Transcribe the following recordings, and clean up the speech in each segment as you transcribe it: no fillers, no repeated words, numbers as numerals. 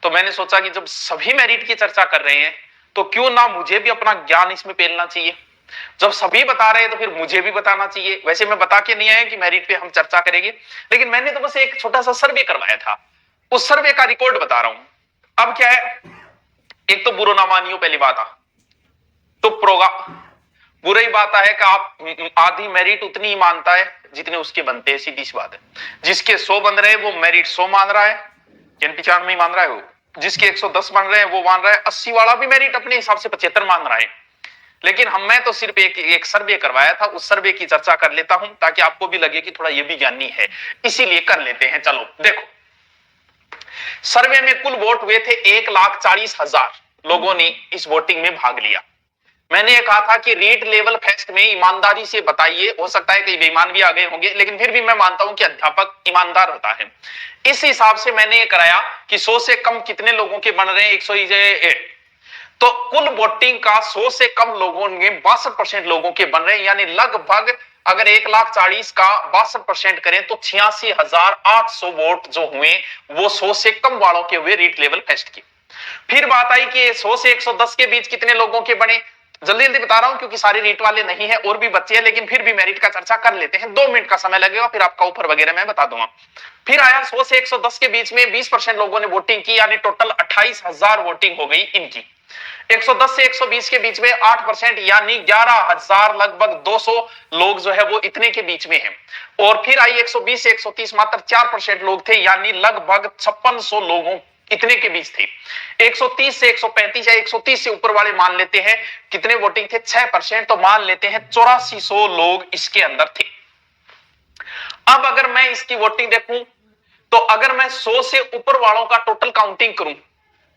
तो मैंने सोचा कि जब सभी मेरिट की चर्चा कर रहे हैं तो क्यों ना मुझे भी अपना ज्ञान इसमें पेलना चाहिए। जब सभी बता रहे हैं तो फिर मुझे भी बताना चाहिए। वैसे मैं बता के नहीं आया कि मेरिट पे हम चर्चा करेंगे, लेकिन मैंने तो बस एक छोटा सा सर्वे करवाया था, उस सर्वे का रिकॉर्ड बता रहा हूं। अब क्या है, एक तो बुरा ना मानियो पहली बात आ तो बुरी बात है कि आप आधी मेरिट उतनी ही मानता है जितने उसके बनते हैं, सीधी सी बात है। जिसके 100 बन रहे हैं वो मेरिट 100 मान रहा है, 95 ही मान रहा है वो। जिसके 110 बन रहे हैं वो मान रहा है 80 वाला भी मेरिट अपने हिसाब से 75 मान रहा है। लेकिन मैं तो सिर्फ एक सर्वे करवाया था, उस सर्वे की चर्चा कर लेता हूं ताकि आपको भी लगे कि थोड़ा ये भी ज्ञानी है, इसीलिए कर लेते हैं। चलो देखो, सर्वे में कुल वोट हुए थे 1,40,000 लोगों ने इस वोटिंग में भाग लिया। मैंने ये कहा था कि रीट लेवल फेस्ट में ईमानदारी से बताइए, हो सकता है कई बेईमान भी आ गए होंगे, लेकिन फिर भी मैं मानता हूं कि अध्यापक ईमानदार होता है। इस हिसाब से मैंने ये कराया कि 100 से कम कितने लोगों के बन रहे हैं, 108। तो कुल वोटिंग का 100 से कम लोगों ने 62% लोगों के बन रहे हैं, यानी लगभग अगर 1,40,000 का 62% करें तो 86,800 वोट जो हुए वो 100 से कम वालों के हुए रीट लेवल फेस्ट की। फिर बात आई कि 100 से 110 के बीच कितने लोगों के बने। जल्दी जल्दी बता रहा हूं क्योंकि सारे रीट वाले नहीं है और भी बच्चे हैं, लेकिन फिर भी मेरिट का चर्चा कर लेते हैं। 2 मिनट का समय लगेगा, फिर आपका ऊपर वगैरह मैं बता दूंगा। फिर आया 100 से 110 के बीच में 20% लोगों ने वोटिंग की, यानी टोटल 28,000 वोटिंग हो गई इनकी। 110 से 120 के बीच में 8% यानी 11,000, लगभग 200 लोग जो है वो इतने के बीच में हैं। और फिर आई 120 से 130, मात्र 4% लोग थे, यानी लगभग 5600 लोगों इतने के बीच थे। 130 से 135 या 130 से ऊपर वाले मान लेते हैं कितने वोटिंग थे, 6%, तो मान लेते हैं 8400 लोग इसके अंदर थे। अब अगर मैं इसकी वोटिंग देखूं तो अगर मैं 100 से ऊपर वालों का टोटल काउंटिंग करूं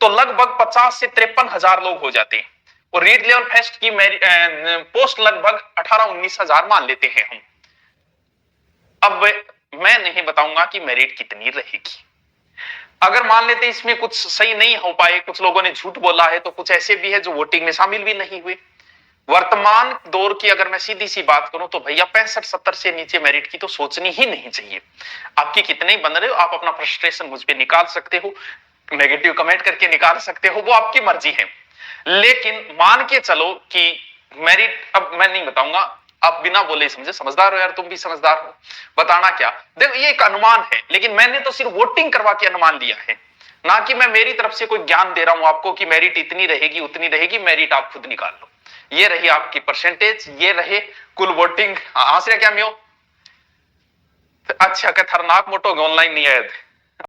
तो लगभग 50 से 53,000 लोग हो जाते हैं। और रीट लेवल फेस्ट की पोस्ट लगभग 18-19,000 मान लेते हैं हम। अब मैं नहीं बताऊंगा कि मेरिट कितनी रहेगी। अगर मान लेते इसमें कुछ सही नहीं हो पाए, कुछ लोगों ने झूठ बोला है, तो कुछ ऐसे भी है जो वोटिंग में शामिल भी नहीं हुए। वर्तमान दौर की अगर मैं सीधी सी बात करूं तो भैया 65-70 से नीचे मेरिट की तो सोचनी ही नहीं चाहिए। आपके कितने ही बन रहे हो, आप अपना फ्रस्ट्रेशन मुझ पे निकाल सकते हो, नेगेटिव कमेंट करके निकाल सकते हो, वो आपकी मर्जी है। लेकिन मान के चलो कि मेरिट, अब मैं नहीं बताऊंगा, आप बिना बोले समझे, समझदार हो यार, तुम भी समझदार हो, बताना क्या। देखो ये एक अनुमान है, लेकिन मैंने तो सिर्फ वोटिंग करवा के अनुमान दिया है, ना कि मैं मेरी तरफ से कोई ज्ञान दे रहा हूं आपको कि मेरिट इतनी रहेगी उतनी रहेगी। मेरिट आप खुद निकाल लो। ये रही आपकी परसेंटेज, ये रहे कुल वोटिंग। हंस रहे क्या मियो? अच्छा, खतरनाक मोटो ऑनलाइन नहीं आए थे।